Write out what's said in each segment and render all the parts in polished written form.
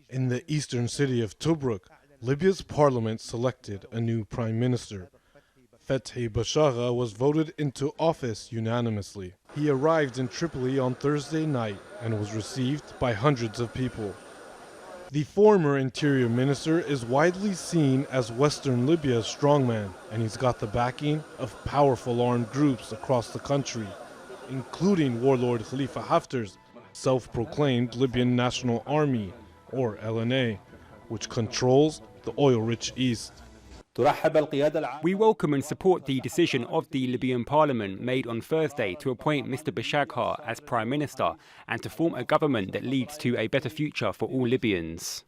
In the eastern city of Tobruk, Libya's parliament selected a new prime minister. Fethi Bashagha was voted into office unanimously. He arrived in Tripoli on Thursday night and was received by hundreds of people. The former interior minister is widely seen as Western Libya's strongman, and he's got the backing of powerful armed groups across the country, including warlord Khalifa Haftar's self-proclaimed Libyan National Army, or LNA, which controls the oil-rich east. We welcome and support the decision of the Libyan parliament made on Thursday to appoint Mr. Bashagha as Prime Minister and to form a government that leads to a better future for all Libyans.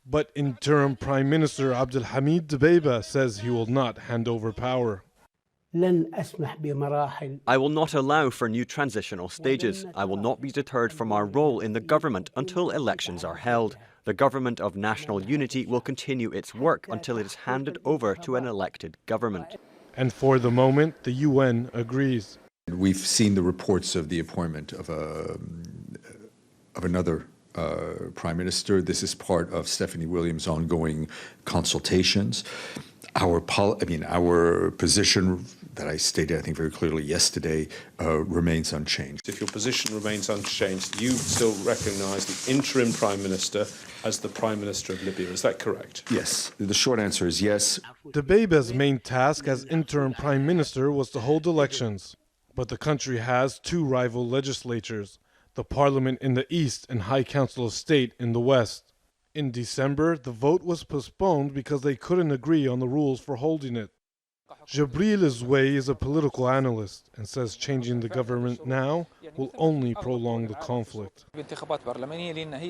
But interim Prime Minister Abdul Hamid Dbeibah says he will not hand over power. I will not allow for new transitional stages. I will not be deterred from our role in the government until elections are held. The government of national unity will continue its work until it is handed over to an elected government. And for the moment, the UN agrees. We've seen the reports of the appointment of another Prime Minister. This is part of Stephanie Williams' ongoing consultations. Our position that I stated, I think, very clearly yesterday, remains unchanged. If your position remains unchanged, you still recognise the interim Prime Minister as the Prime Minister of Libya. Is that correct? Yes. The short answer is yes. Dbeibah's main task as interim Prime Minister was to hold elections. But the country has two rival legislatures, the Parliament in the east and High Council of State in the west. In December, the vote was postponed because they couldn't agree on the rules for holding it. Jabril Zway is a political analyst and says changing the government now will only prolong the conflict.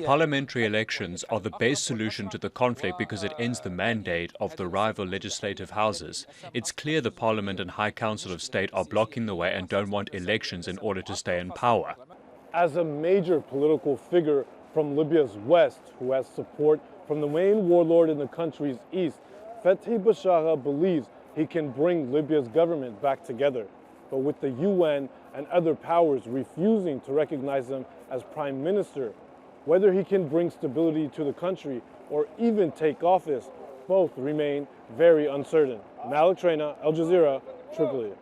Parliamentary elections are the best solution to the conflict because it ends the mandate of the rival legislative houses. It's clear the Parliament and High Council of State are blocking the way and don't want elections in order to stay in power. As a major political figure from Libya's west, who has support from the main warlord in the country's east, Fethi Bashagha believes he can bring Libya's government back together. But with the UN and other powers refusing to recognize him as prime minister, whether he can bring stability to the country or even take office, both remain very uncertain. Traina, Al Jazeera, Tripoli.